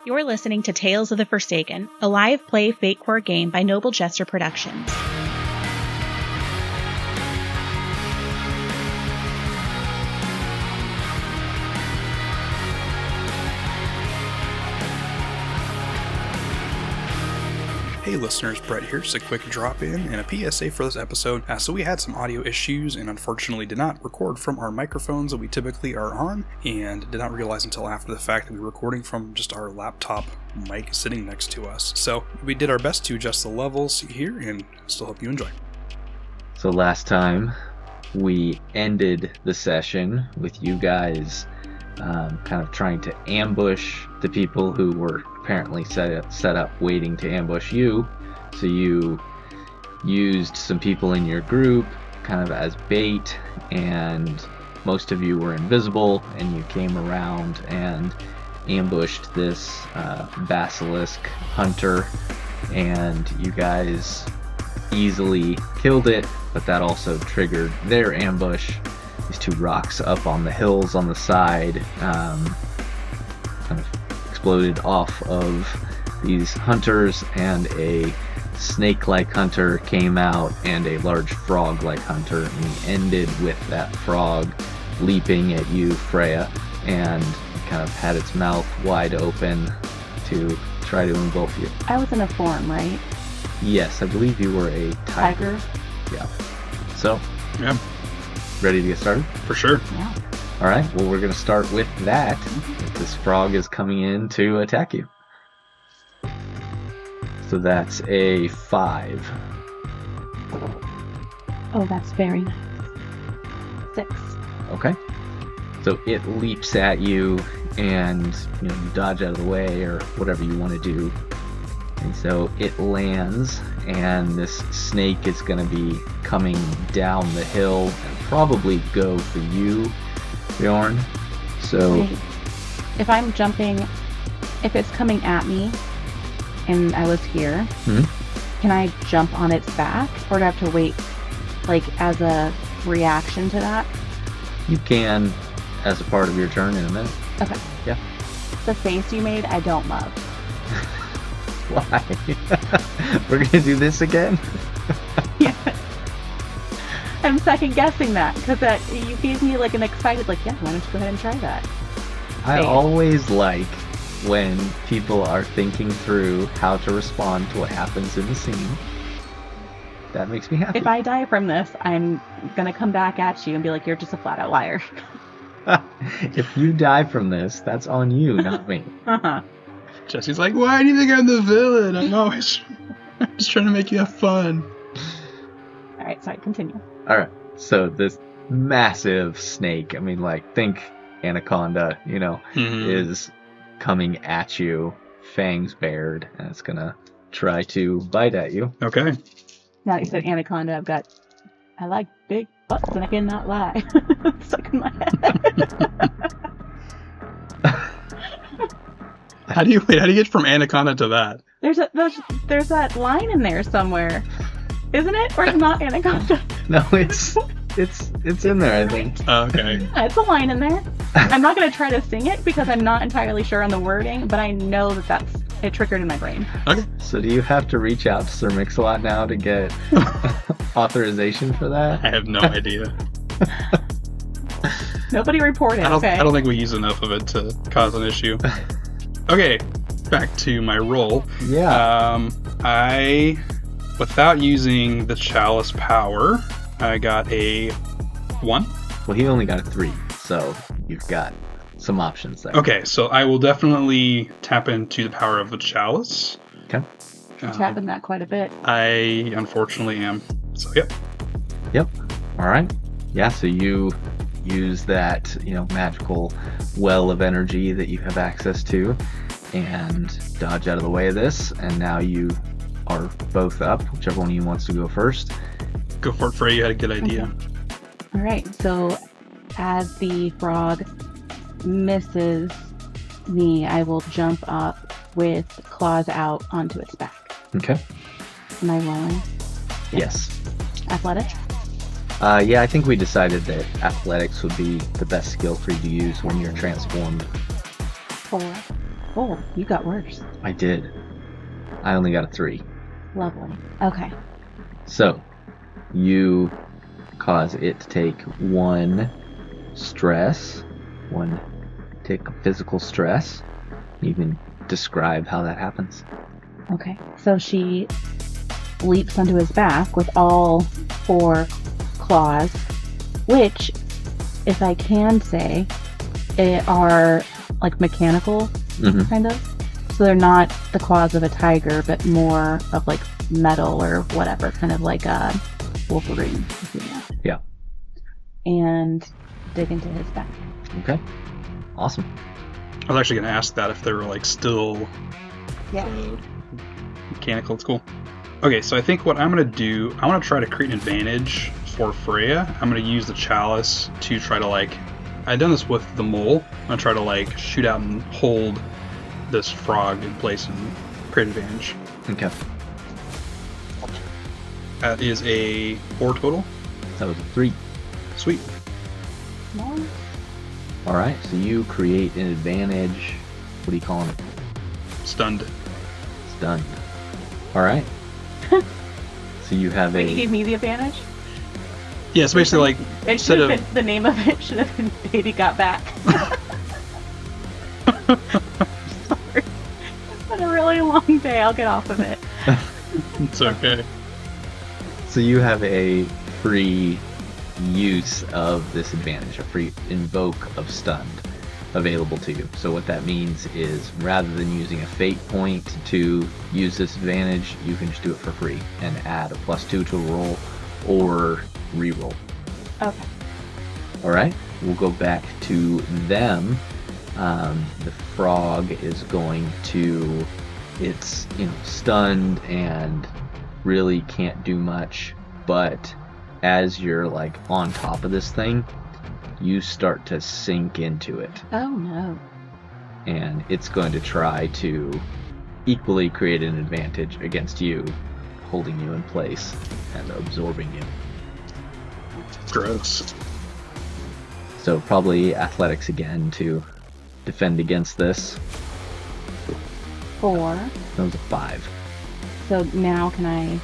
You're listening to Tales of the Forsaken, a live play Fate Core game by Noble Jester Productions. Hey listeners, Brett here. Just a quick drop in and a PSA for this episode. So we had some audio issues and unfortunately did not record from our microphones that we typically are on, and did not realize until after the fact that we were recording from just our laptop mic sitting next to us. So we did our best to adjust the levels here and still hope you enjoy. So last time we ended the session with you guys kind of trying to ambush the people who were apparently set up waiting to ambush you. So you used some people in your group kind of as bait, and most of you were invisible, and you came around and ambushed this basilisk hunter, and you guys easily killed it, but that also triggered their ambush. These two rocks up on the hills on the side kind of exploded off of these hunters, and a snake-like hunter came out and a large frog-like hunter, and we ended with that frog leaping at you, Freya, and kind of had its mouth wide open to try to engulf you. I was in a form, right? Yes, I believe you were a tiger. Yeah. So, Yeah, ready to get started? for sure. Yeah. All right, well, we're going to start with that. This frog is coming in to attack you. So that's a 5. Oh, that's very nice. 6. Okay. So it leaps at you, and you dodge out of the way or whatever you want to do. And so it lands, and this snake is going to be coming down the hill and probably go for you, Beorn. So Wait. If I'm jumping, if it's coming at me and I was here, can I jump on its back, or do I have to wait, like, as a reaction to that? you can, as a part of your turn in a minute. Okay. Yeah. The face you made, I don't love. Why? We're going to do this again? Yeah. I'm second guessing that, because you gave me like an excited, like, yeah, why don't you go ahead and try that? I Hey. always like when people are thinking through how to respond to what happens in the scene. That makes me happy. If I die from this, I'm gonna come back at you and be like, you're just a flat out liar. If you die from this, that's on you, not me. Uh-huh. Jesse's like, why do you think I'm the villain? I'm always just trying to make you have fun. Alright, sorry, continue. Alright, so this massive snake, I mean, like, think anaconda, is coming at you, fangs bared, and it's gonna try to bite at you. Okay. Now that you said anaconda, I like big butts and I cannot lie. It's stuck in my head. How do you get from anaconda to that? There's that line in there somewhere. Isn't it? Or it's not anaconda? No, it's in there, I think. Okay. Yeah, it's a line in there. I'm not going to try to sing it because I'm not entirely sure on the wording, but I know that it triggered in my brain. Okay. So do you have to reach out to Sir Mix-a-Lot now to get authorization for that? I have no idea. Nobody reported, okay? I don't think we use enough of it to cause an issue. Okay, back to my roll. Yeah. Without using the chalice power, I got a 1. Well, he only got a 3, so you've got some options there. Okay, so I will definitely tap into the power of the chalice. Okay. You're tapping that quite a bit. I unfortunately am. So, yep. Yep. All right. Yeah, so you use that, magical well of energy that you have access to and dodge out of the way of this, and now you are both up, whichever one of you wants to go first. Go for it, Freya. You had a good idea. All right, so as the frog misses me, I will jump up with claws out onto its back. Okay. Am I rolling? Yes. Athletic? Yeah, I think we decided that athletics would be the best skill for you to use when you're transformed. 4. Oh, you got worse. I did. I only got a 3. Lovely. Okay. So, you cause it to take 1 stress, 1 tick of physical stress. You can describe how that happens. Okay. So she leaps onto his back with all 4 claws, which, if I can say, are like mechanical, kind of. So they're not the claws of a tiger, but more of like metal or whatever, kind of like a Wolverine, if you know. Yeah. And dig into his back. Okay. Awesome. I was actually going to ask that if they were like still mechanical. It's cool. Okay, so I think what I'm going to do, I want to try to create an advantage for Freya. I'm going to use the chalice to try to like, I've done this with the mole. I'm going to try to like shoot out and hold this frog in place and create advantage. Okay. That is a 4 total. That was a 3. Sweet. No. Alright, so you create an advantage. What are you calling it? Stunned. Stunned. Alright. So you have Wait, you gave me the advantage? Yeah, so basically like, It instead should have of... been, the name of it should have been Baby Got Back. Sorry. It's been a really long day. I'll get off of it. It's okay. So you have a free use of this advantage, a free invoke of stunned available to you. So what that means is rather than using a fate point to use this advantage, you can just do it for free and add a +2 to a roll or re-roll. Okay. Alright, we'll go back to them. The frog is going to, it's, stunned and really can't do much, but as you're like on top of this thing, you start to sink into it. Oh no. And it's going to try to equally create an advantage against you, holding you in place and absorbing you. Gross. So probably athletics again to defend against this. 4. That was a 5. So now can I...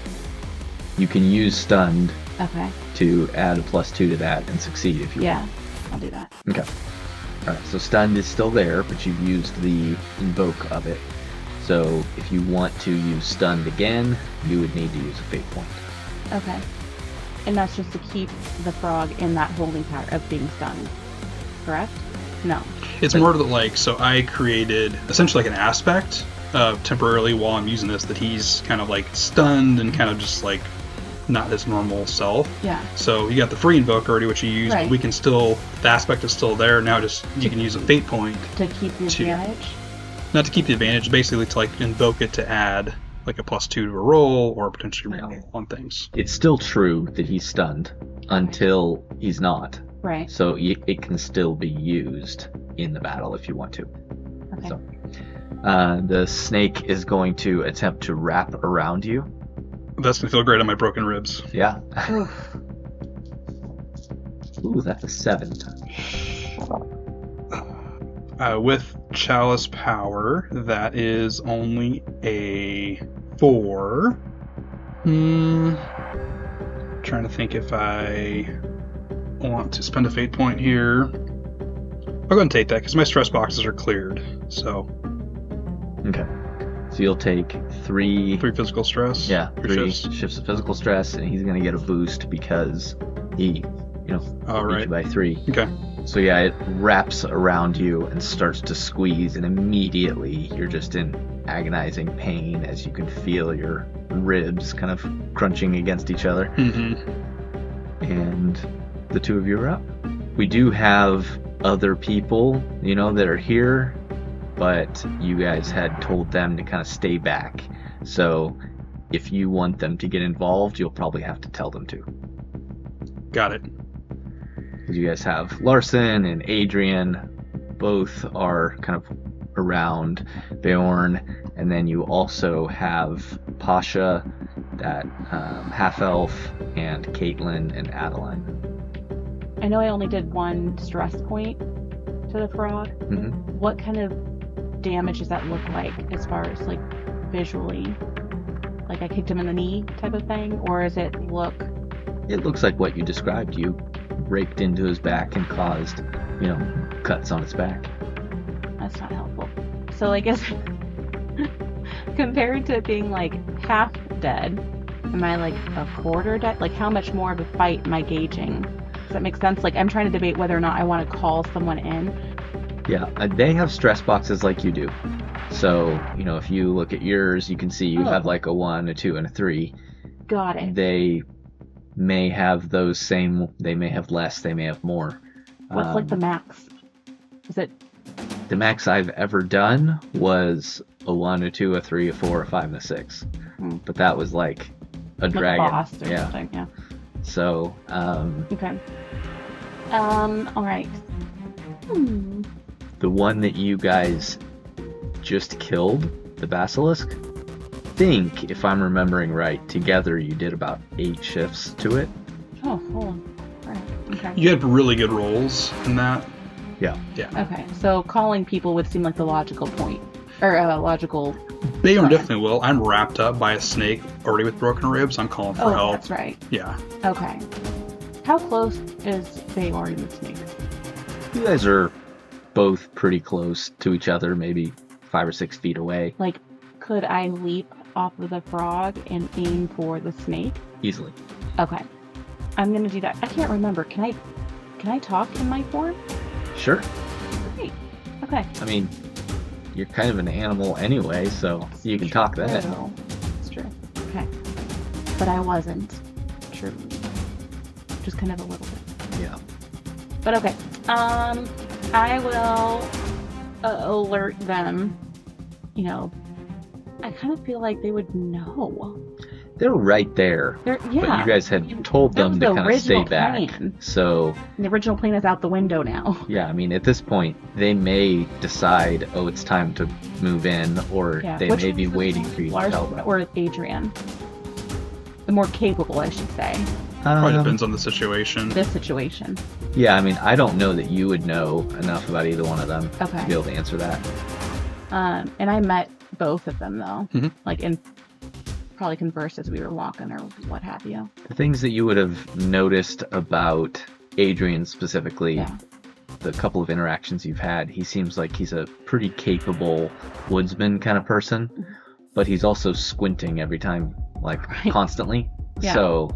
You can use stunned Okay. to add a +2 to that and succeed if you Yeah, I'll do that. want. Okay. Alright, so stunned is still there, but you've used the invoke of it. So if you want to use stunned again, you would need to use a fate point. Okay. And that's just to keep the frog in that holding pattern of being stunned. Correct? No. It's more that like, so I created essentially like an aspect temporarily while I'm using this that he's kind of like stunned and kind of just like not his normal self. Yeah. So you got the free invoke already, which you used. Right. We can still, the aspect is still there. Now just, you can use a fate point. To keep the advantage? Not to keep the advantage, basically to like invoke it to add like a +2 to a roll or potentially re-roll on things. It's still true that he's stunned until he's not. Right. So it can still be used in the battle if you want to. Okay. So, the snake is going to attempt to wrap around you. That's gonna feel great on my broken ribs. Yeah. Ooh, that's a 7. With Chalice Power, that is only a 4. Trying to think if I want to spend a fate point here. I'll go ahead and take that because my stress boxes are cleared. So Okay. So you'll take 3 physical stress. Yeah, 3 shifts. shifts of physical stress, and he's going to get a boost because he, All beat right. you by 3. Okay. So yeah, it wraps around you and starts to squeeze, and immediately you're just in agonizing pain as you can feel your ribs kind of crunching against each other. Mm-hmm. And the 2 of you are up. We do have other people, that are here, but you guys had told them to kind of stay back. So if you want them to get involved, you'll probably have to tell them to. Got it. Because you guys have Larson and Adrian, both are kind of around Beorn, and then you also have Pasha, that half-elf, and Caitlin and Adeline. I know I only did 1 stress point to the frog. Mm-hmm. What kind of what damage does that look like as far as like visually? Like I kicked him in the knee type of thing, or does it look? It looks like what you described. You raked into his back and caused, cuts on his back. That's not helpful. So I guess compared to being like half dead, am I like a quarter dead? Like how much more of a fight am I gauging? Does that make sense? Like I'm trying to debate whether or not I want to call someone in. Yeah, they have stress boxes like you do. So, if you look at yours, you can see you have like a 1, a 2, and a 3. Got it. They may have those same, they may have less, they may have more. What's like the max? Is it? The max I've ever done was a 1, a 2, a 3, a 4, a 5, and a 6. But that was like a dragon. Boss or something, yeah. So, okay. All right. The one that you guys just killed, the basilisk, think, if I'm remembering right, together you did about 8 shifts to it. Oh, hold on. All right. Okay. You had really good rolls in that. Yeah. Okay, so calling people would seem like the logical point. Or logical... Beorn definitely will. I'm wrapped up by a snake already with broken ribs. I'm calling for help. That's right. Yeah. Okay. How close is Beorn and the snake? You guys are both pretty close to each other, maybe 5 or 6 feet away. Like, could I leap off of the frog and aim for the snake? Easily. Okay. I'm gonna do that. I can't remember. Can I talk in my form? Sure. Great. Okay. I mean, you're kind of an animal anyway, so you can talk that. It's true. Okay. But I wasn't. True. Just kind of a little bit. Yeah. But okay. I will alert them. I kind of feel like they would know. They're right there. Yeah. But you guys had told them to kind of stay back. Plan. So the original plan is out the window now. Yeah, I mean, at this point, they may decide, it's time to move in, or they may be waiting for you to tell them. Or Adrian. The more capable, I should say. Probably depends on the situation. This situation. Yeah, I mean, I don't know that you would know enough about either one of them to be able to answer that. And I met both of them, though. Mm-hmm. Like, and probably conversed as we were walking or what have you. The things that you would have noticed about Adrian specifically, the couple of interactions you've had, he seems like he's a pretty capable woodsman kind of person, but he's also squinting every time, constantly. Yeah. So,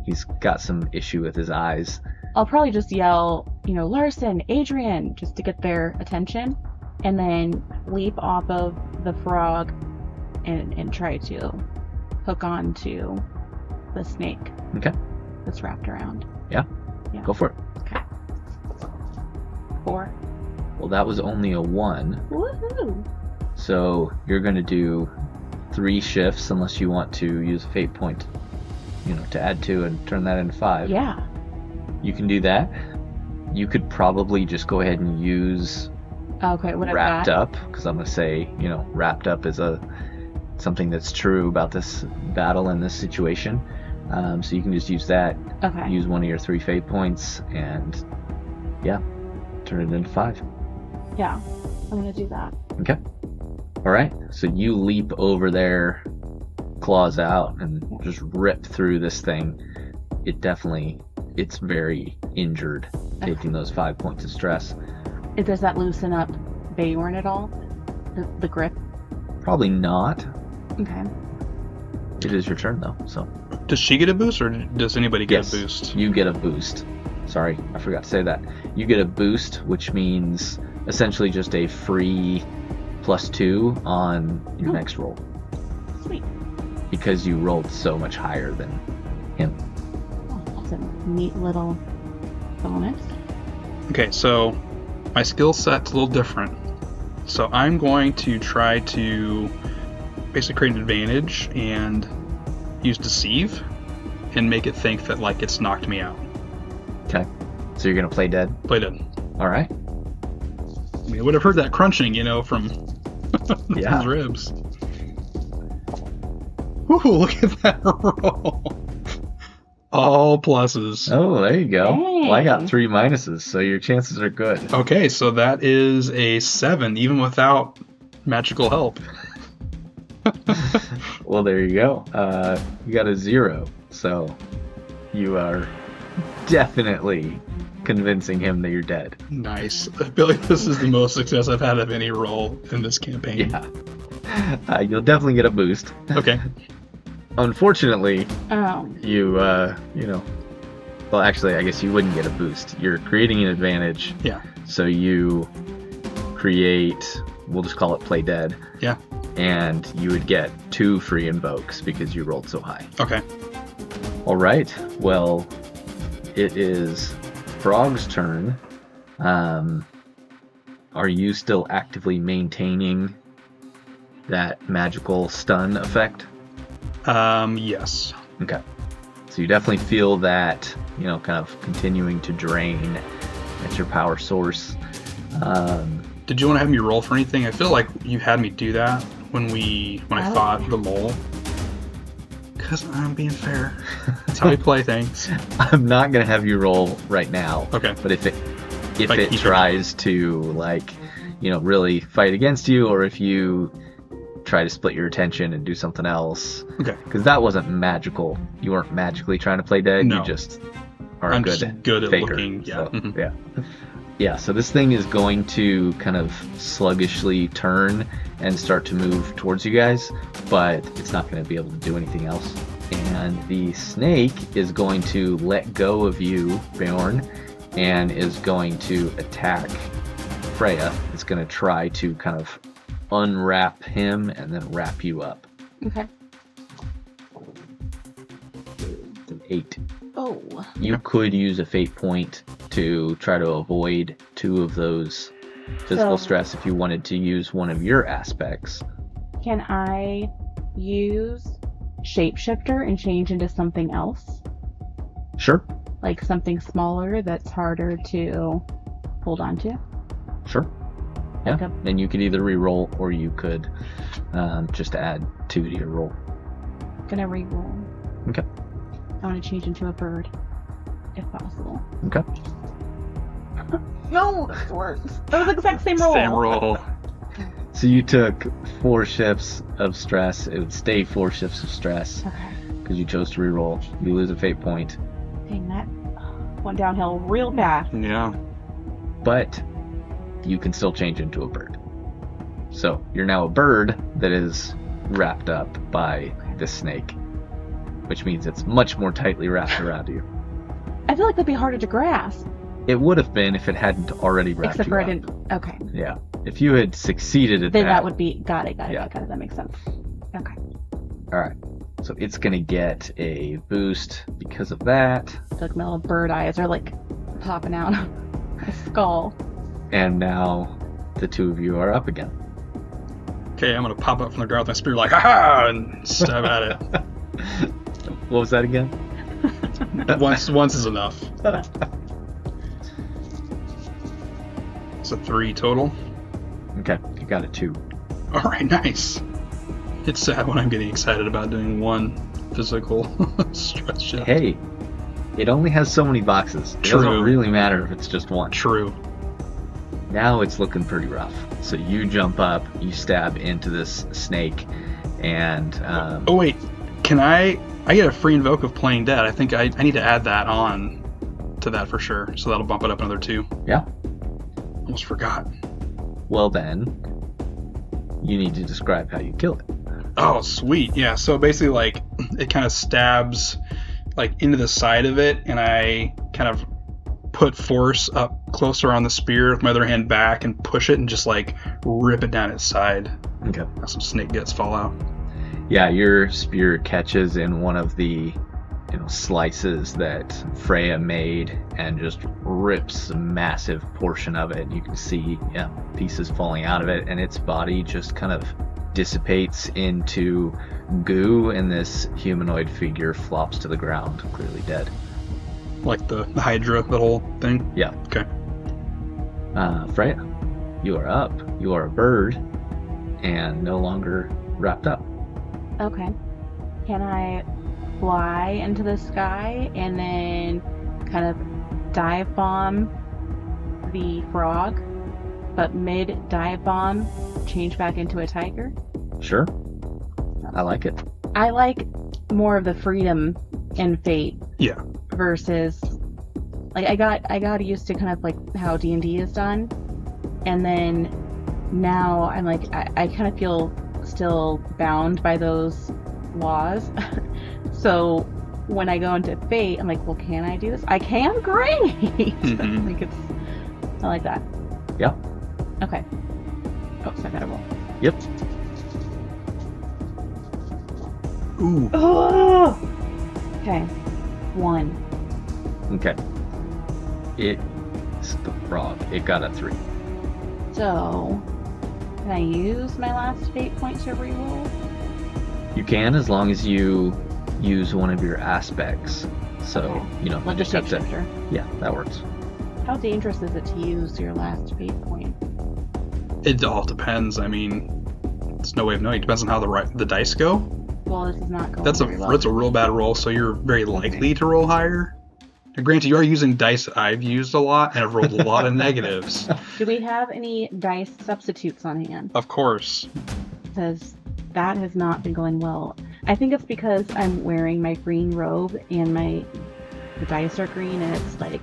he's got some issue with his eyes. I'll probably just yell, Larson, Adrian, just to get their attention, and then leap off of the frog and try to hook on to the snake. Okay. That's wrapped around. Yeah. Go for it. Okay. 4. Well, that was only a 1. Woohoo! So you're going to do 3 shifts unless you want to use a fate point, to add 2 and turn that into 5. Yeah. You can do that. You could probably just go ahead and use wrapped up, because I'm going to say, wrapped up is something that's true about this battle and this situation. So you can just use that. Okay. Use one of your 3 fate points and, turn it into 5. Yeah, I'm going to do that. Okay. All right. So you leap over there, claws out, and just rip through this thing. It's very injured, taking those 5 points of stress. Does that loosen up Beorn at all? The grip? Probably not. Okay. It is your turn, though, so. Does she get a boost, or does anybody get a boost? You get a boost. Sorry, I forgot to say that. You get a boost, which means essentially just a free +2 on your next roll. Sweet. Because you rolled so much higher than him. Oh, that's a neat little bonus. Okay, so my skill set's a little different. So I'm going to try to basically create an advantage and use deceive and make it think that it's knocked me out. Okay. So you're going to play dead? Play dead. All right. I mean, I would have heard that crunching, from his ribs. Ooh, look at that roll. All pluses. Oh, there you go. Dang. Well, I got 3 minuses, so your chances are good. Okay, so that is a 7, even without magical help. Well, there you go. You got a 0, so you are definitely convincing him that you're dead. Nice. I feel like this is the most success I've had of any role in this campaign. Yeah. You'll definitely get a boost. Okay. Unfortunately, Oh. well, actually, I guess you wouldn't get a boost. You're creating an advantage. Yeah. So you create, we'll just call it play dead. Yeah. And you would get 2 free invokes because you rolled so high. Okay. All right. Well, it is Frog's turn. Are you still actively maintaining that magical stun effect? Yes. Okay. So you definitely feel that, kind of continuing to drain at your power source. Did you want to have me roll for anything? I feel like you had me do that when I fought the mole. Because I'm being fair. That's how we play things. I'm not going to have you roll right now. Okay. But if it tries to, really fight against you, or if you try to split your attention and do something else. Okay. Because that wasn't magical. You weren't magically trying to play dead. No. You just are I'm a good just good at faker. looking. Yeah. So, Mhm. Yeah. Yeah, so this thing is going to kind of sluggishly turn and start to move towards you guys, but it's not going to be able to do anything else. And the snake is going to let go of you, Beorn, and is going to attack Freya. It's going to try to kind of unwrap him and then wrap you up. Okay. It's an 8. Oh. You could use a fate point to try to avoid 2 of those physical stress if you wanted to use one of your aspects. Can I use shapeshifter and change into something else? Sure. Like something smaller that's harder to hold on to? Sure. Yeah. Okay. And you could either re-roll or you could just add 2 to your roll. Gonna re-roll. Okay. I want to change into a bird, if possible. Okay. No, that's worse. That was the exact same roll. Same roll. So you took 4 shifts of stress. It would stay 4 shifts of stress Okay. because you chose to re-roll. You lose a fate point. Dang, that went downhill real fast. Yeah. But you can still change into a bird. So you're now a bird that is wrapped up by this snake, which means it's much more tightly wrapped around you. I feel like that'd be harder to grasp. It would have been if it hadn't already wrapped Except you for I up. didn't. Okay. Yeah. If you had succeeded at Then that, that would be. Got it. Yeah. That makes sense. Okay. All right. So it's going to get a boost because of that. Like my little bird eyes are like popping out of my skull. And now the 2 of you are up again. Okay, I'm gonna pop up from the ground with my spear like, ha-ha, and stab at it. What was that again? Once is enough. It's a 3 total. Okay. You got a 2. All right, nice. It's sad when I'm getting excited about doing 1 physical stress shift. Hey, it only has so many boxes. It True. doesn't really matter if it's just 1. True. Now it's looking pretty rough. So you jump up, you stab into this snake, and Oh wait, can I get a free invoke of playing dead? I think I need to add that on to that for sure. So that'll bump it up another 2. yeah. Almost forgot. Well then, you need to describe how you kill it. Oh, sweet. Yeah, so basically, like, it kind of stabs, like, into the side of it, and I kind of put force up closer on the spear with my other hand back and push it and just, like, rip it down its side. Okay. Have some snake guts fall out. Yeah, your spear catches in one of the slices that Freya made and just rips a massive portion of it. You can see pieces falling out of it, and its body just kind of dissipates into goo, and this humanoid figure flops to the ground, clearly dead. Like the Hydra, the whole thing? Yeah. Okay. Freya, you are up. You are a bird and no longer wrapped up. Okay. Can I fly into the sky and then kind of dive bomb the frog, but mid dive bomb change back into a tiger? Sure. I like it. I like more of the freedom in Fate. Yeah. Versus, like, I got used to kind of like how D&D is done, and then now I'm like I kind of feel still bound by those laws. So when I go into Fate, I'm like, well, can I do this? I can. Great. Mm-hmm. I like that. Yeah. Okay. Oh, so I gotta roll. Yep. Ooh. Oh. Okay. 1. Okay. It's the frog. It got a 3. So, can I use my last fate point to reroll? You can, as long as you use one of your aspects. So, Okay. you know, Like just the have to. shapeshifter. Yeah, that works. How dangerous is it to use your last fate point? It all depends. I mean, there's no way of knowing. It depends on how the dice go. Well, this is not going That's very well. a real bad roll, so you're very likely to roll higher. Now, granted, you are using dice I've used a lot, and I've rolled a lot of negatives. Do we have any dice substitutes on hand? Of course. Because that has not been going well. I think it's because I'm wearing my green robe and the dice are green, and it's like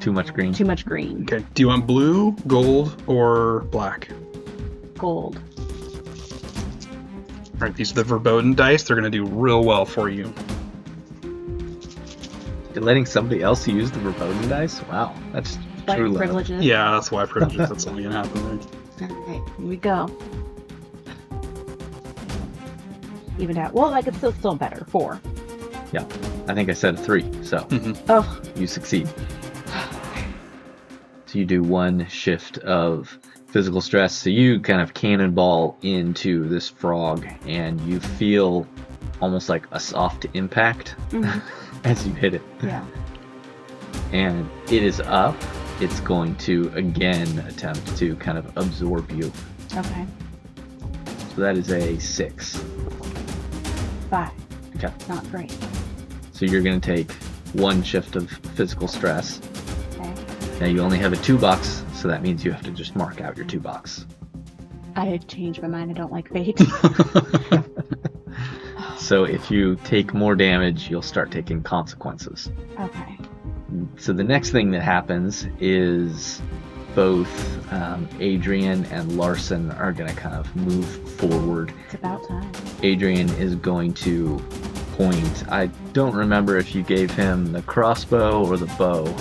Too much green. too much green. Okay. Do you want blue, gold, or black? Gold. All right, these are the Verboten dice. They're going to do real well for you. You're letting somebody else use the Verboten dice? Wow, that's Like true love. privileges. Yeah, that's why privileges. That's only going to happen there. Alright, here we go. Evened out. Well, like, it's still better. 4. Yeah, I think I said a 3, so Mm-hmm. Oh. you succeed. So you do 1 shift of physical stress. So you kind of cannonball into this frog, and you feel almost like a soft impact as you hit it. Yeah. And it is up. It's going to again attempt to kind of absorb you. Okay. So that is a 6. 5. Okay. Not great. So you're going to take 1 shift of physical stress. Okay. Now you only have a 2 box, so that means you have to just mark out your 2 box. I had changed my mind. I don't like fate. So if you take more damage, you'll start taking consequences. Okay. So the next thing that happens is both Adrian and Larson are going to kind of move forward. It's about time. Adrian is going to point. I don't remember if you gave him the crossbow or the bow.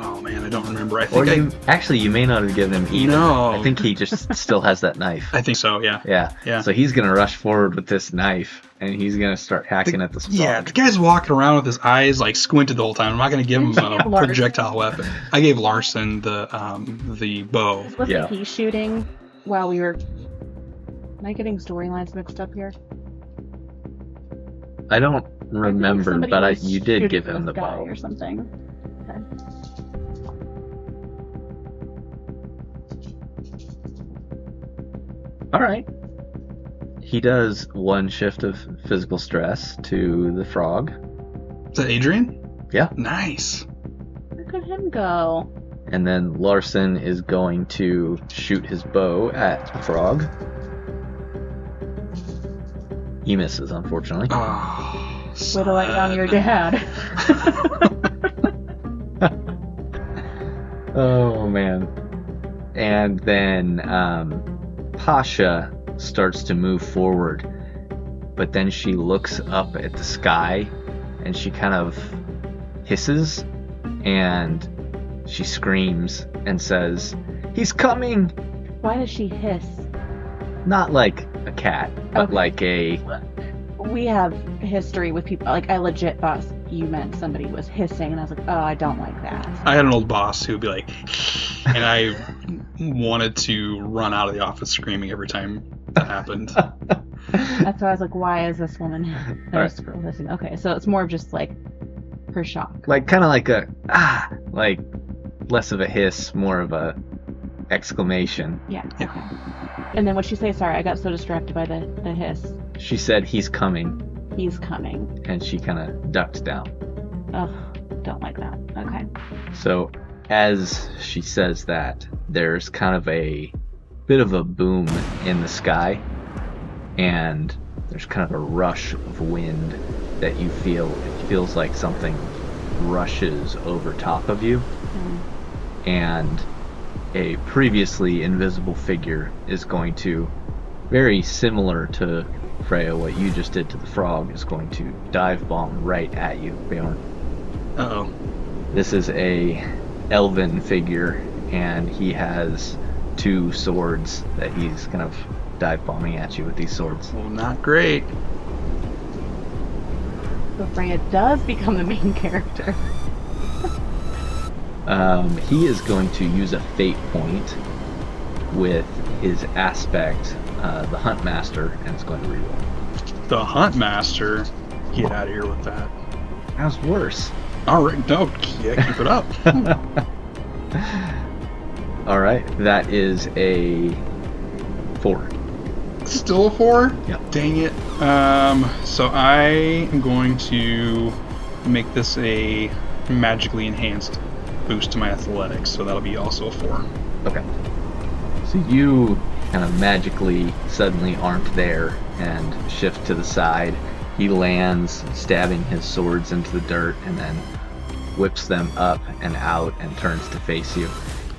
Oh, man, I don't remember. I Or think actually, you may not have given him either. No. I think he just still has that knife. I think so, yeah. Yeah. So he's going to rush forward with this knife, and he's going to start hacking at this frog. Yeah, the guy's walking around with his eyes like squinted the whole time. I'm not going to give him a projectile weapon. I gave Larson the bow. Wasn't he shooting while we were... Am I getting storylines mixed up here? I don't remember, but you did give him the bow. Or something. Okay. All right. He does 1 shift of physical stress to the frog. Is that Adrian? Yeah. Nice. Look at him go. And then Larson is going to shoot his bow at the frog. He misses, unfortunately. Oh, Way to let down your dad. Oh, man. And then Pasha starts to move forward, but then she looks up at the sky and she kind of hisses and she screams and says, "He's coming!" Why does she hiss? Not like a cat, but Okay. like a... We have history with people. Like, I legit thought you meant somebody was hissing, and I was like, oh, I don't like that. I had an old boss who would be like, and I wanted to run out of the office screaming every time that happened. That's why I was like, why is this woman Alright. hissing? Okay, so it's more of just like her shock. Like, kind of like a... like less of a hiss, more of a exclamation. Yeah. Okay. And then what'd she say? Sorry, I got so distracted by the hiss. She said, "He's coming." He's coming. And she kind of ducks down. Ugh, don't like that. Okay. So as she says that, there's kind of a bit of a boom in the sky, and there's kind of a rush of wind that you feel. It feels like something rushes over top of you, and a previously invisible figure is going to, very similar to Freya, what you just did to the frog, is going to dive bomb right at you, Beorn. Uh-oh. This is a elven figure, and he has 2 swords that he's kind of dive bombing at you with these swords. Well, not great. So Freya does become the main character. He is going to use a fate point with his aspect, the Huntmaster, and it's going to reroll. The Huntmaster? Get out of here with that. How's worse? Alright, no, yeah, keep it up. Alright, that is a 4. Still a 4? Yeah. Dang it. So I am going to make this a magically enhanced boost to my athletics, so that'll be also a 4. Okay. So you kind of magically suddenly aren't there and shift to the side. He lands, stabbing his swords into the dirt, and then whips them up and out and turns to face you.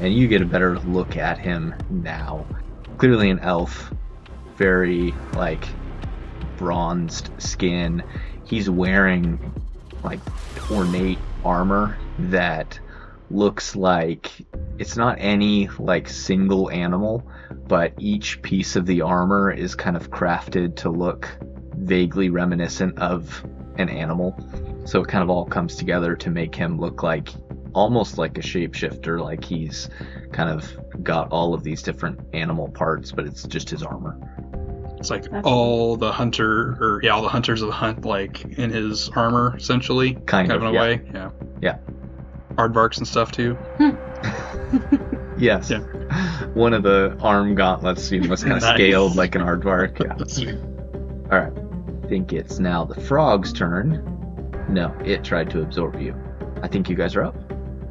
And you get a better look at him now. Clearly an elf, very like bronzed skin. He's wearing like ornate armor that looks like it's not any like single animal, but each piece of the armor is kind of crafted to look vaguely reminiscent of an animal. So it kind of all comes together to make him look like almost like a shapeshifter, like he's kind of got all of these different animal parts, but it's just his armor. It's like all the hunters of the hunt, like in his armor, essentially. Kind of in a way. Yeah. Yeah. Aardvarks and stuff too. Yes. Yeah. One of the arm gauntlets was kind of Nice. scaled like an aardvark. Yeah. Sweet. Alright. I think it's now the frog's turn. No, it tried to absorb you. I think you guys are up.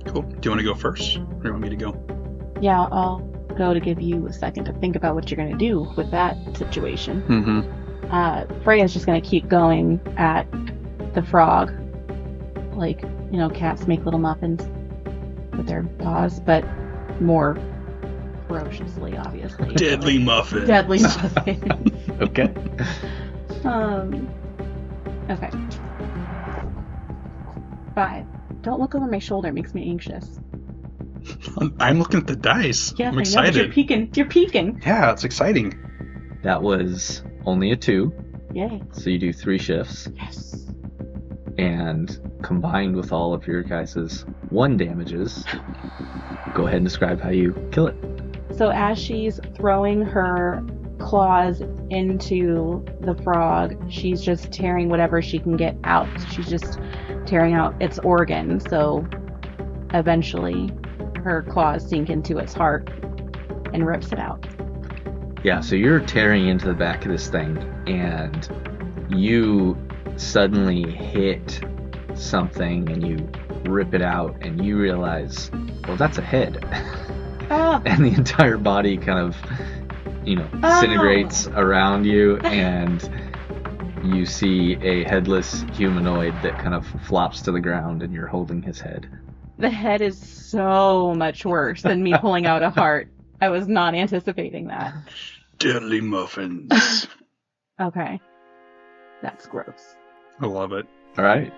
Cool. Do you want to go first? Or do you want me to go? Yeah, I'll go to give you a second to think about what you're going to do with that situation. Mm-hmm. Freya's just going to keep going at the frog. Like, you know, cats make little muffins with their paws, but more ferociously, obviously. Deadly muffin. Deadly muffin. Okay. Okay. 5. Don't look over my shoulder. It makes me anxious. I'm looking at the dice. Yes, I'm I know, excited. but you're peeking. You're peeking. Yeah, it's exciting. That was only a 2, Yay. so you do 3 shifts. Yes. And combined with all of your guys' 1 damages, go ahead and describe how you kill it. So as she's throwing her claws into the frog, she's just tearing whatever she can get out. She's just tearing out its organs. So eventually her claws sink into its heart and rips it out. Yeah, so you're tearing into the back of this thing, and you suddenly hit something and you rip it out, and you realize, well, that's a head. Ah. And the entire body kind of, disintegrates around you, and you see a headless humanoid that kind of flops to the ground, and you're holding his head. The head is so much worse than me pulling out a heart. I was not anticipating that. Deadly muffins. Okay. That's gross. I love it. All right,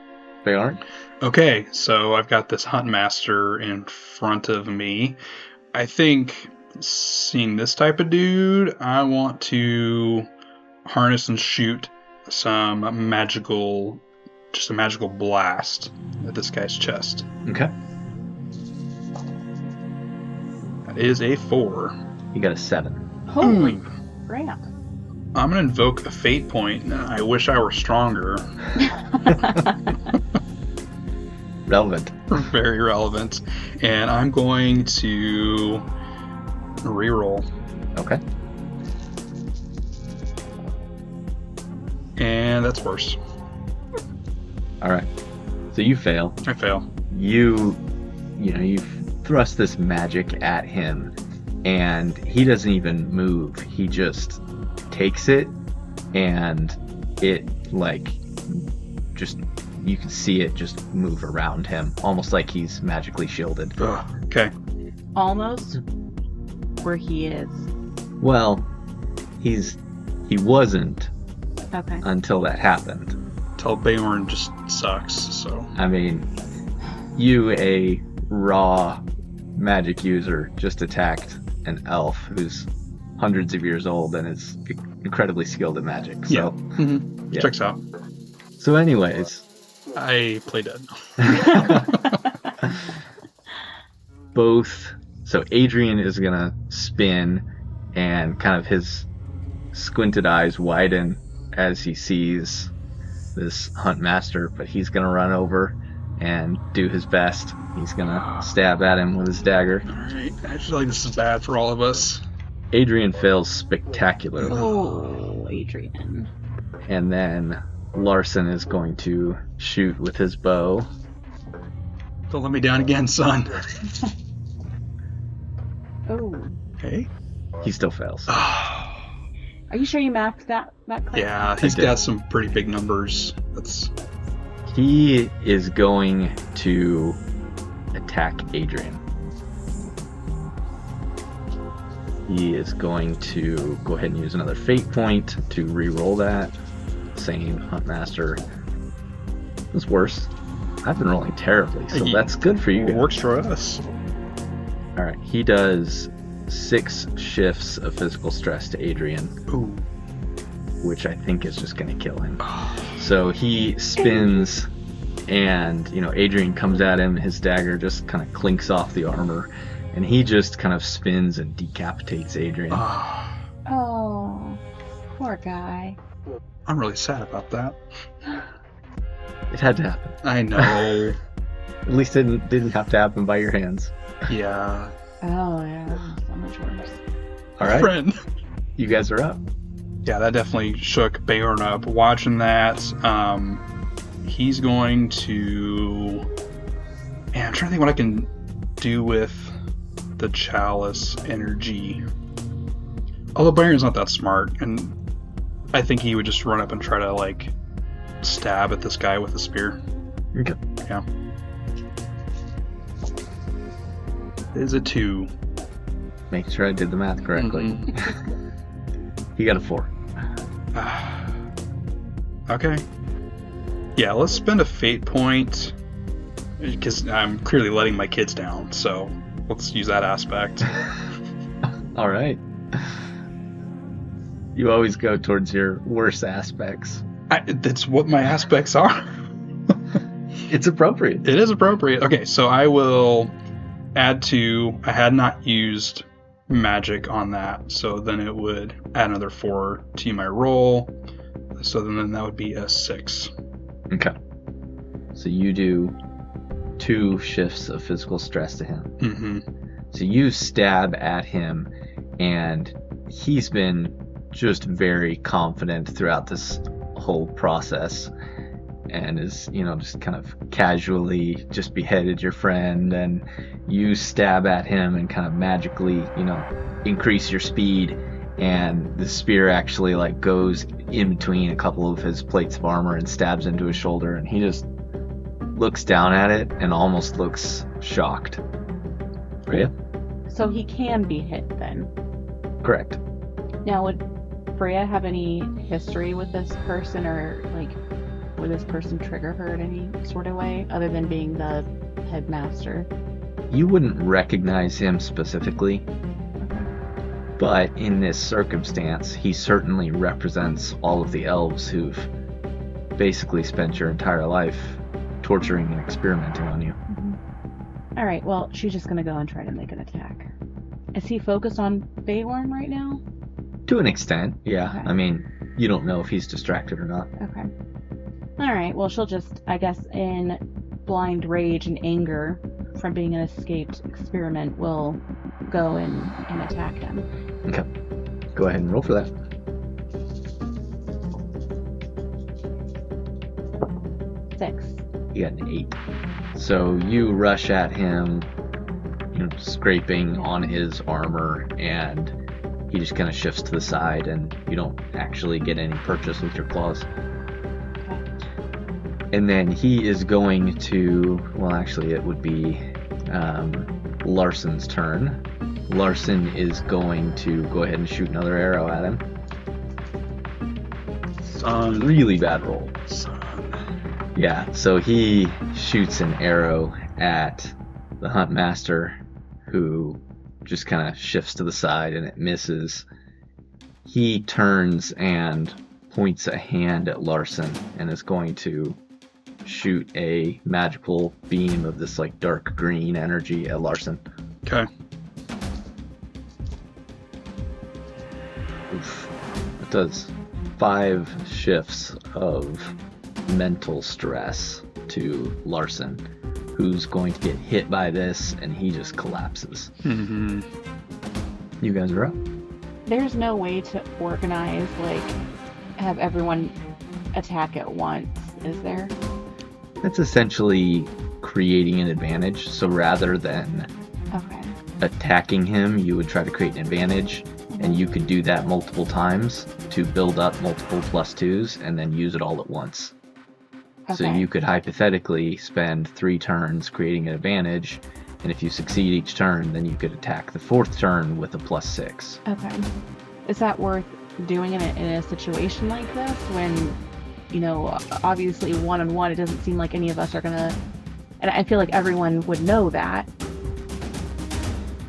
Beorn. Okay, so I've got this Huntmaster in front of me. I think, seeing this type of dude, I want to harness and shoot some magical blast at this guy's chest. Okay. That is a 4. You got a 7. Holy crap. I'm going to invoke a fate point. I wish I were stronger. Relevant. Very relevant. And I'm going to reroll. Okay. And that's worse. All right. So you fail. I fail. You thrust this magic at him, and he doesn't even move. He just takes it, and it just you can see it just move around him, almost like he's magically shielded. Ugh, okay. Almost where he is. Well, he wasn't Okay. until that happened. Till Beorn just sucks, so. I mean, you, a raw magic user, just attacked an elf who's hundreds of years old and is incredibly skilled at magic. So, Yeah. Mm-hmm. Yeah. Checks out. So anyways. I play dead. So Adrian is going to spin, and kind of his squinted eyes widen as he sees this Huntmaster, but he's going to run over and do his best. He's going to stab at him with his dagger. Alright, I feel like this is bad for all of us. Adrian fails spectacularly. Oh, Adrian. And then Larson is going to shoot with his bow. Don't let me down again, son. Oh. Okay. He still fails. Are you sure you mapped that card? Yeah, he's got some pretty big numbers. He is going to attack Adrian. He is going to go ahead and use another fate point to re-roll that. Same Huntmaster. It's worse. I've been rolling terribly, so that's good for you guys. Works for us. Alright, he does 6 shifts of physical stress to Adrian. Ooh. Which I think is just going to kill him. So he spins, and Adrian comes at him. His dagger just kind of clinks off the armor, and he just kind of spins and decapitates Adrian. Oh, poor guy. I'm really sad about that. It had to happen. I know. At least it didn't have to happen by your hands. Yeah. Oh, yeah. So much worse. All right, Friend. you guys are up. Yeah, that definitely shook Beorn up. Watching that, he's going to... Man, I'm trying to think what I can do with the chalice energy. Although Beorn's not that smart, and I think he would just run up and try to, stab at this guy with a spear. Okay. Yeah. It is a 2. Make sure I did the math correctly. Mm-hmm. He got a 4. Okay. Yeah, let's spend a fate point, because I'm clearly letting my kids down, so let's use that aspect. All right. You always go towards your worst aspects. That's what my aspects are. It's appropriate. It is appropriate. Okay, so I will add 2. I had not used magic on that, so then it would add another 4 to my roll. So then that would be a 6. Okay. So you do 2 shifts of physical stress to him. Mm-hmm. So you stab at him, and he's been just very confident throughout this whole process, and is, just kind of casually just beheaded your friend, and you stab at him and kind of magically, increase your speed, and the spear actually goes in between a couple of his plates of armor and stabs into his shoulder, and he just looks down at it and almost looks shocked. Freya? So he can be hit then. Correct. Now, would Freya have any history with this person, or would this person trigger her in any sort of way other than being the headmaster? You wouldn't recognize him specifically, but in this circumstance, he certainly represents all of the elves who've basically spent your entire life torturing and experimenting on you. Mm-hmm. All right, well, she's just going to go and try to make an attack. Is he focused on Beorn right now? To an extent, yeah. Okay. I mean, you don't know if he's distracted or not. Okay. All right, well, she'll just, I guess, in blind rage and anger from being an escaped experiment, will go and attack him. Okay. Go ahead and roll for that. 6. He got an 8. So you rush at him, scraping on his armor, and he just kind of shifts to the side, and you don't actually get any purchase with your claws. And then he is going to, well, actually it would be Larson's turn. Larson is going to go ahead and shoot another arrow at him. Son. Really bad roll. Son. Yeah, so he shoots an arrow at the Huntmaster, who just kind of shifts to the side, and it misses. He turns and points a hand at Larson and is going to shoot a magical beam of this like dark green energy at Larson. Okay. Oof. It does 5 shifts of mental stress to Larson, who's going to get hit by this, and he just collapses. Mm-hmm. You guys are up. There's no way to organize, like, have everyone attack at once, is there? That's essentially creating an advantage. So rather than attacking him, you would try to create an advantage, and you could do that multiple times to build up multiple +2s and then use it all at once. Okay. So you could hypothetically spend 3 turns creating an advantage, and if you succeed each turn, then you could attack the 4th turn with a +6. Okay. Is that worth doing in a situation like this when, obviously one-on-one, it doesn't seem like any of us are gonna, and I feel like everyone would know that.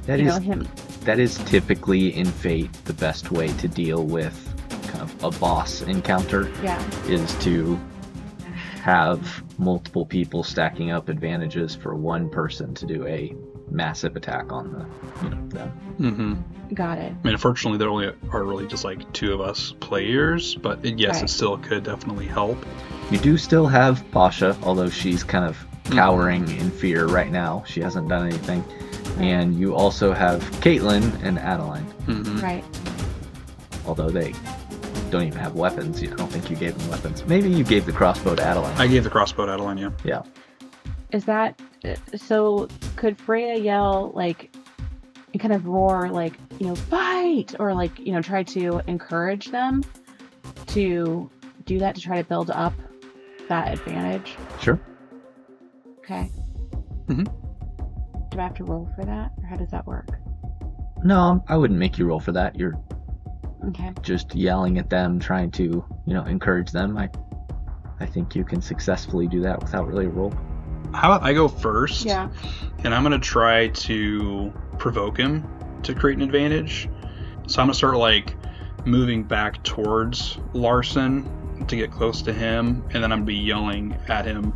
That is typically in Fate the best way to deal with kind of a boss encounter. Yeah. Is to have multiple people stacking up advantages for one person to do a massive attack on them. Mm-hmm. Got it. I mean, unfortunately, there only are really just like 2 of us players, but yes, It still could definitely help. You do still have Pasha, although she's kind of cowering in fear right now. She hasn't done anything. And you also have Caitlin and Adeline. Mm-hmm. Right. Although they don't even have weapons. I don't think you gave them weapons. Maybe you gave the crossbow to Adeline. I gave the crossbow to Adeline, yeah. Yeah. Is that... So, could Freya yell, like, and kind of roar, like, fight! Or, like, try to encourage them to do that, to try to build up that advantage? Sure. Okay. Mm-hmm. Do I have to roll for that, or how does that work? No, I wouldn't make you roll for that. You're okay. Just yelling at them, trying to, encourage them. I think you can successfully do that without really a roll. How about I go first? Yeah. And I'm going to try to provoke him to create an advantage. So I'm going to start, like, moving back towards Larson to get close to him, and then I'm going to be yelling at him,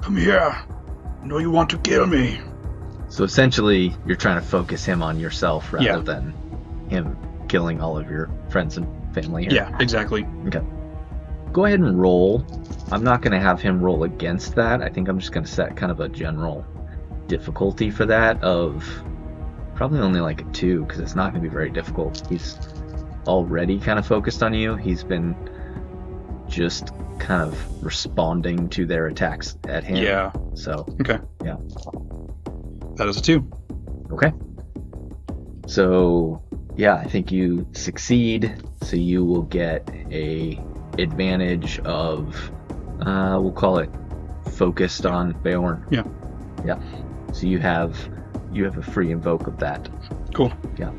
"Come here! I know you want to kill me!" So essentially, you're trying to focus him on yourself rather than him killing all of your friends and family here. Yeah, exactly. Okay. Go ahead and roll. I'm not going to have him roll against that. I think I'm just going to set kind of a general difficulty for that of probably only like a 2, because it's not going to be very difficult. He's already kind of focused on you. He's been just kind of responding to their attacks at him. Yeah. So. Okay. Yeah. That is a 2. Okay. So, yeah, I think you succeed. So you will get a advantage of, we'll call it focused on Beorn. Yeah. Yeah. So you have a free invoke of that. Cool. Yeah.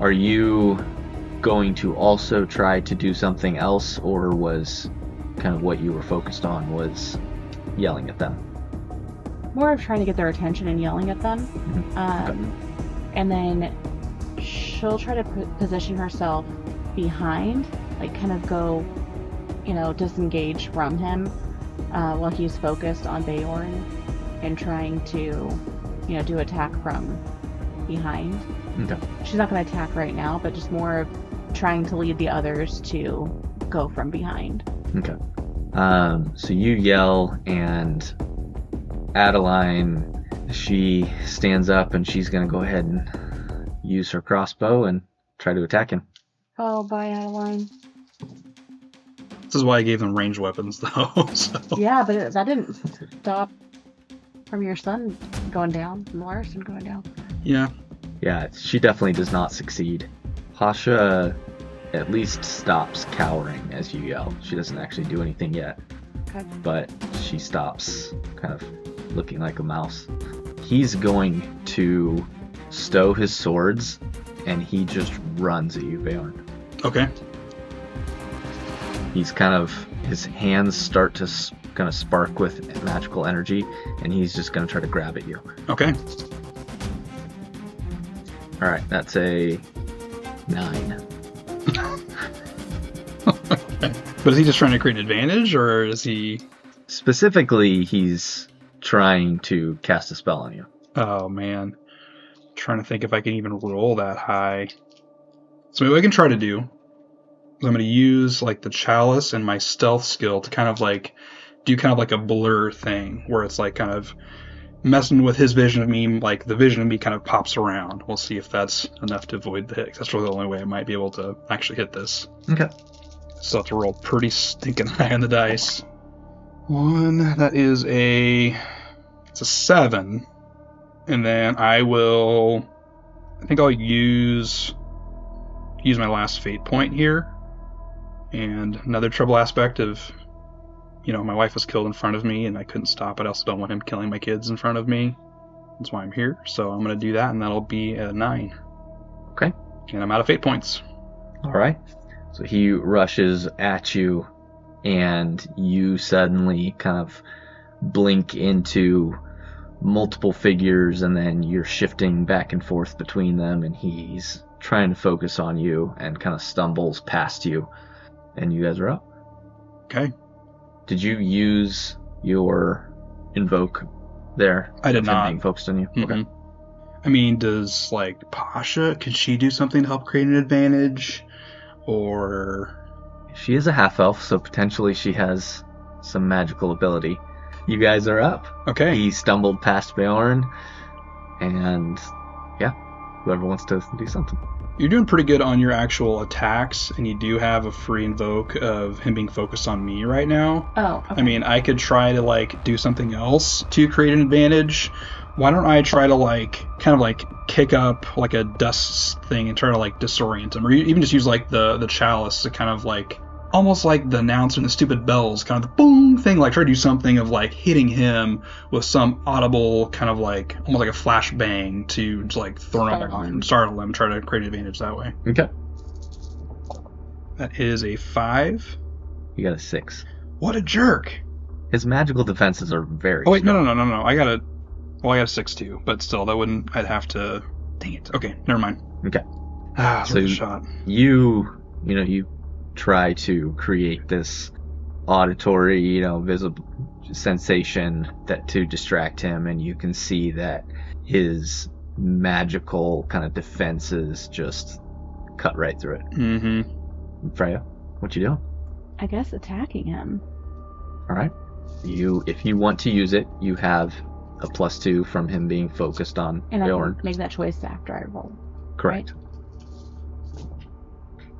Are you going to also try to do something else, or was kind of what you were focused on was yelling at them? More of trying to get their attention and yelling at them. Mm-hmm. And then she'll try to position herself behind, like kind of go, disengage from him while he's focused on Beorn and trying to, do attack from behind. Okay. She's not going to attack right now, but just more of trying to lead the others to go from behind. Okay. So you yell, and Adeline, she stands up and she's going to go ahead and use her crossbow and try to attack him. Oh, bye, Adeline. This is why I gave them ranged weapons, though. So. Yeah, but that didn't stop from your son going down, from Larson going down. Yeah. Yeah, she definitely does not succeed. Pasha at least stops cowering as you yell. She doesn't actually do anything yet. Okay. But she stops kind of looking like a mouse. He's going to stow his swords, and he just runs at you, Beorn. Okay. He's his hands start to kind of spark with magical energy, and he's just going to try to grab at you. Okay. Alright, that's a 9. But is he just trying to create an advantage, or is he... Specifically, he's trying to cast a spell on you. Oh, man. Trying to think if I can even roll that high. So what I can try to do is I'm going to use like the chalice and my stealth skill to kind of like do kind of like a blur thing where it's like kind of messing with his vision of me, like the vision of me kind of pops around. We'll see if that's enough to avoid the hit. That's really the only way I might be able to actually hit this. Okay. So I have to roll pretty stinking high on the dice. 1, that is it's a 7. And then I think I'll use my last fate point here. And another trouble aspect of, my wife was killed in front of me and I couldn't stop it. I also don't want him killing my kids in front of me. That's why I'm here. So I'm going to do that, and that'll be a 9. Okay. And I'm out of fate points. All right. So he rushes at you, and you suddenly kind of blink into multiple figures, and then you're shifting back and forth between them, and he's trying to focus on you and kind of stumbles past you, and you guys are up. Okay. Did you use your invoke there? I did not. Being focused on you? Mm-hmm. Okay. I mean, does, Pasha, can she do something to help create an advantage? Or... She is a half-elf, so potentially she has some magical ability. You guys are up. Okay. He stumbled past Beorn, and yeah, whoever wants to do something. You're doing pretty good on your actual attacks, and you do have a free invoke of him being focused on me right now. Oh, okay. I mean, I could try to, do something else to create an advantage. Why don't I try to, kick up, a dust thing and try to, disorient him? Or even just use, the chalice to kind of, almost like the announcer and the stupid bells, kind of the boom thing, try to do something of, hitting him with some audible kind of, almost like a flash bang to just, startle him, try to create an advantage that way. Okay. That is a 5. You got a 6. What a jerk! His magical defenses are very Oh, wait, strong. no. I got a 6 too, but still, that wouldn't, I'd have to, dang it. Okay, never mind. Okay. So a shot. You try to create this auditory, visible sensation to distract him, and you can see that his magical kind of defenses just cut right through it. Mm-hmm. Freya, what you doing? I guess attacking him. All right. If you want to use it, you have a +2 from him being focused on And Beorn. I can make that choice after I roll. Correct. Right?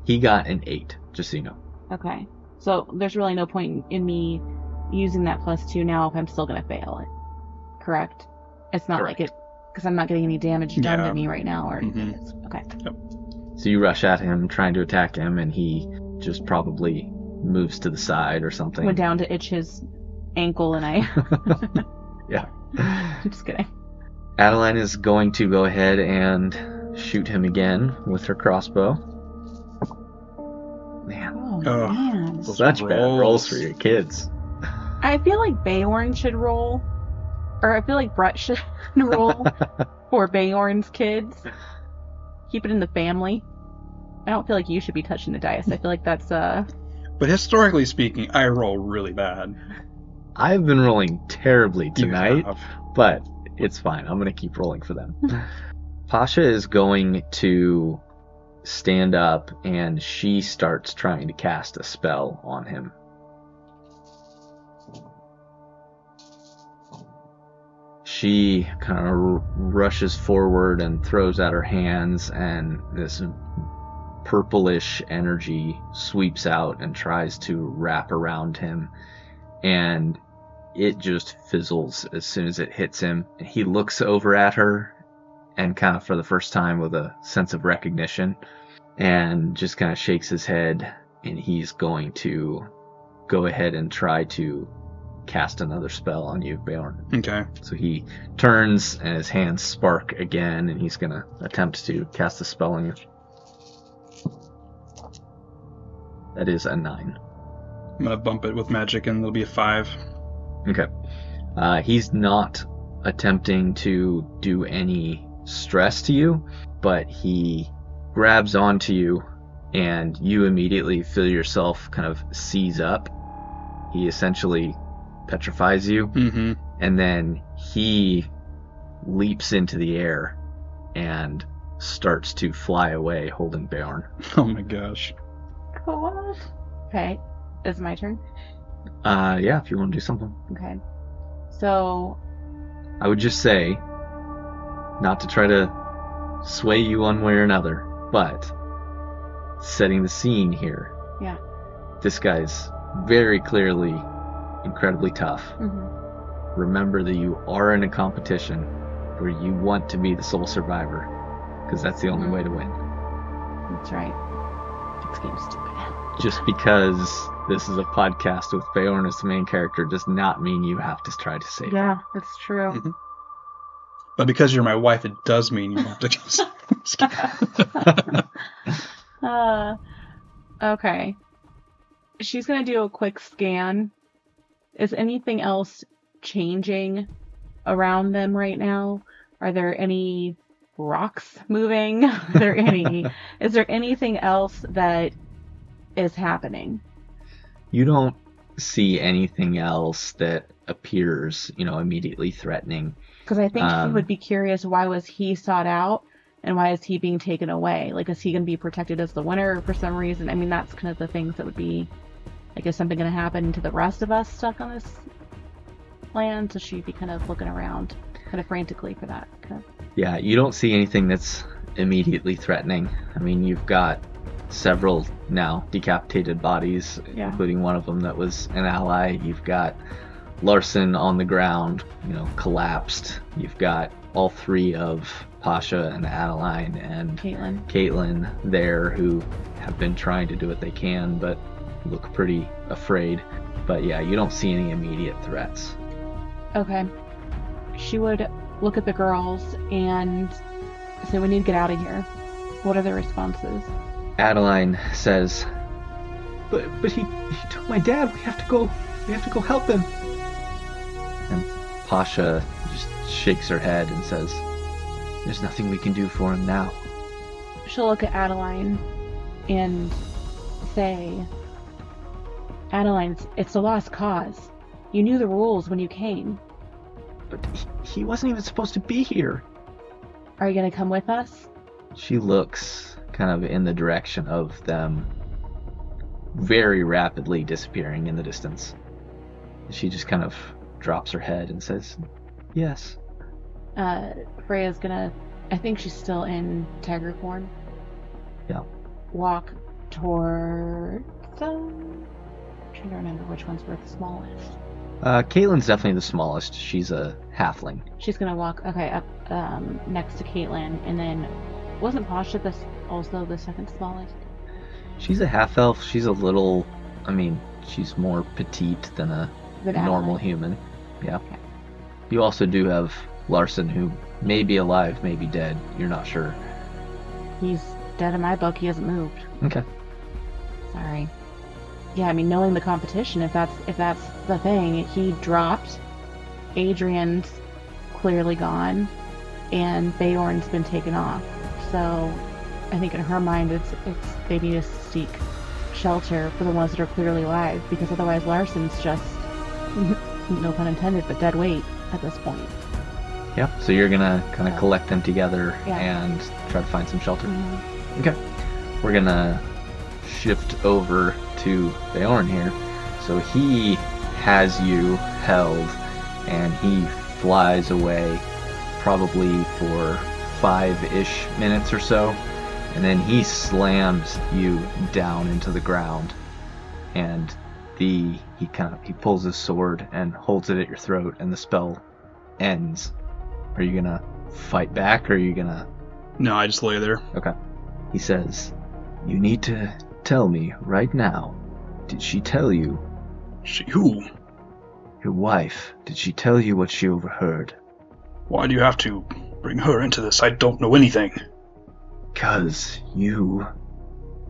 He got an 8, just so you know. Okay. So there's really no point in me using that +2 now if I'm still going to fail it. Correct? It's not Correct. like it, because I'm not getting any damage done Yeah. to me right now. Or Mm-hmm. Okay. Yep. So you rush at him, trying to attack him, and he just probably moves to the side or something. Went down to itch his ankle and I... Yeah. I'm just kidding. Adeline is going to go ahead and shoot him again with her crossbow. Man. Oh, man. Such bad rolls for your kids. I feel like Beorn should roll. Or I feel like Brett should roll for Beorn's kids. Keep it in the family. I don't feel like you should be touching the dice. I feel like that's But historically speaking, I roll really bad. I've been rolling terribly tonight, You have. but it's fine. I'm going to keep rolling for them. Pasha is going to stand up, and she starts trying to cast a spell on him. She kind of rushes forward and throws out her hands, and this purplish energy sweeps out and tries to wrap around him, and it just fizzles as soon as it hits him. He looks over at her, and kind of for the first time with a sense of recognition, and just kind of shakes his head, and he's going to go ahead and try to cast another spell on you, Beorn. Okay. So he turns, and his hands spark again, and he's going to attempt to cast a spell on you. That is a 9. I'm going to bump it with magic, and it'll be a 5. Okay. He's not attempting to do any stress to you, but he grabs onto you, and you immediately feel yourself kind of seize up. He essentially petrifies you, and then he leaps into the air and starts to fly away holding Beorn. Oh my gosh. What? Okay. It's my turn? Yeah, if you want to do something. Okay. So... I would just say, not to try to sway you one way or another, but setting the scene here. Yeah. This guy's very clearly incredibly tough. Remember that you are in a competition where you want to be the sole survivor, because that's the only way to win. That's right. This game's stupid. Just because this is a podcast with Beorn as the main character does not mean you have to try to save him. Yeah, that's true. But because you're my wife, it does mean you have to. Okay. She's going to do a quick scan. Is anything else changing around them right now? Are there any rocks moving? Is there anything else that is happening? You don't see anything else that appears, immediately threatening. Because I think he would be curious, why was he sought out and why is he being taken away? Like, is he going to be protected as the winner for some reason? I mean, that's kind of the things that would be, like, is something going to happen to the rest of us stuck on this land? So she'd be kind of looking around kind of frantically for that. Yeah, you don't see anything that's immediately threatening. I mean, you've got several now decapitated bodies, including one of them that was an ally. You've got Larson on the ground, collapsed. You've got all three of Pasha and Adeline and Caitlin there, who have been trying to do what they can, but look pretty afraid. But yeah, you don't see any immediate threats. Okay. She would look at the girls and say, we need to get out of here. What are their responses? Adeline says, but he took my dad. We have to go help him. And Pasha just shakes her head and says, there's nothing we can do for him now. She'll look at Adeline and say, Adeline, it's a lost cause. You knew the rules when you came. But he wasn't even supposed to be here. Are you going to come with us? She looks kind of in the direction of them very rapidly disappearing in the distance. She just kind of drops her head and says, yes. Freya's gonna, I think she's still in Tigercorn. Yeah. Walk towards I'm trying to remember which ones were the smallest. Caitlin's definitely the smallest. She's a halfling. She's gonna walk, up next to Caitlin, and then wasn't Pasha also the second smallest? She's a half-elf. She's a little, she's more petite than a normal human. Yeah. Okay. You also do have Larson, who may be alive, may be dead. You're not sure. He's dead in my book. He hasn't moved. Okay. Sorry. Yeah, knowing the competition, if that's the thing, he dropped. Adrian's clearly gone, and Beorn's been taken off. So, I think in her mind, it's they need to seek shelter for the ones that are clearly alive, because otherwise Larson's just, no pun intended, but dead weight at this point. Yeah, so you're gonna kind of collect them together and try to find some shelter. Mm-hmm. Okay. We're gonna shift over to Beorn here. So he has you held, and he flies away probably for 5-ish minutes or so, and then he slams you down into the ground, and he pulls his sword and holds it at your throat, and the spell ends. Are you gonna fight back, or are you gonna... No, I just lay there. Okay. He says, "You need to tell me right now. Did she tell you?" Who? "Your wife. Did she tell you what she overheard?" Why do you have to bring her into this? I don't know anything. "'Cause you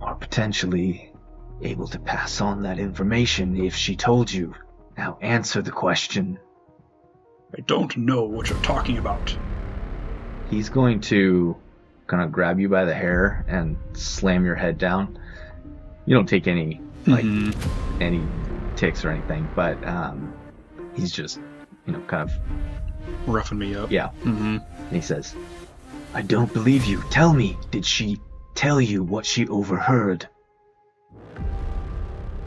are potentially able to pass on that information if she told you. Now answer the question." I don't know what you're talking about. He's going to kind of grab you by the hair and slam your head down. You don't take any any ticks or anything, but he's just, kind of roughing me up. Yeah. Mm-hmm. And he says, "I don't believe you. Tell me, did she tell you what she overheard?"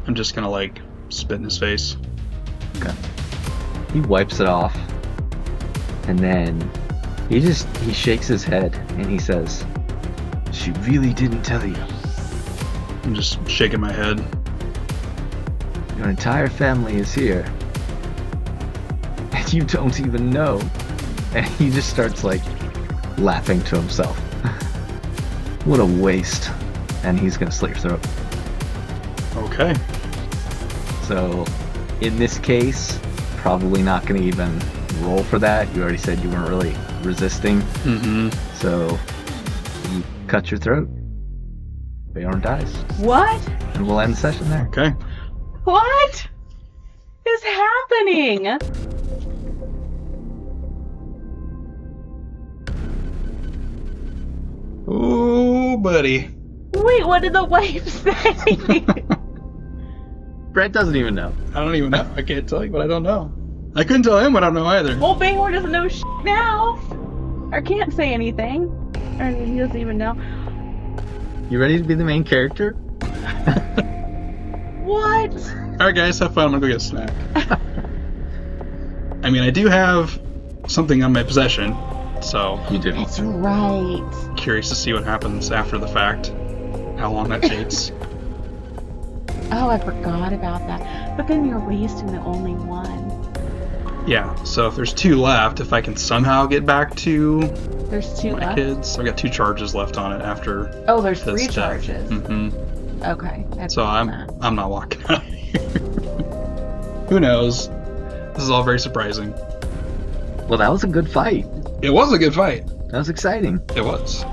I'm just gonna spit in his face. Okay. He wipes it off, and then he shakes his head and he says, "She really didn't tell you." I'm just shaking my head. "Your entire family is here, and you don't even know." And he just starts laughing to himself. What a waste. And he's gonna slit your throat. Okay. So, in this case, probably not gonna even roll for that. You already said you weren't really resisting. Mm-hmm. So, you cut your throat. Beorn dies. What? And we'll end the session there. Okay. What is happening? Oh, buddy. Wait, what did the wife say? Brett doesn't even know. I don't even know. I can't tell you, but I don't know. I couldn't tell him, but I don't know either. Well, Beorn doesn't know now. Or can't say anything. Or he doesn't even know. You ready to be the main character? What? Alright, guys, have fun. I'm gonna go get a snack. I mean, I do have something on my possession, so... You do. That's right. Curious to see what happens after the fact. How long that takes. Oh, I forgot about that. But then you're wasting the only one. Yeah, so if there's 2 left, if I can somehow get back to There's 2 my left? kids, I've got 2 charges left on it after. Oh, there's this 3 death. charges. Mm-hmm. Okay. So I'm not walking out of here. Who knows? This is all very surprising. Well, that was a good fight. It was a good fight. That was exciting. It was.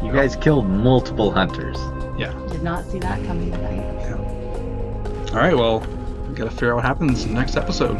You guys killed multiple hunters. Yeah. Did not see that coming tonight. All right. Well, we gotta figure out what happens in the next episode.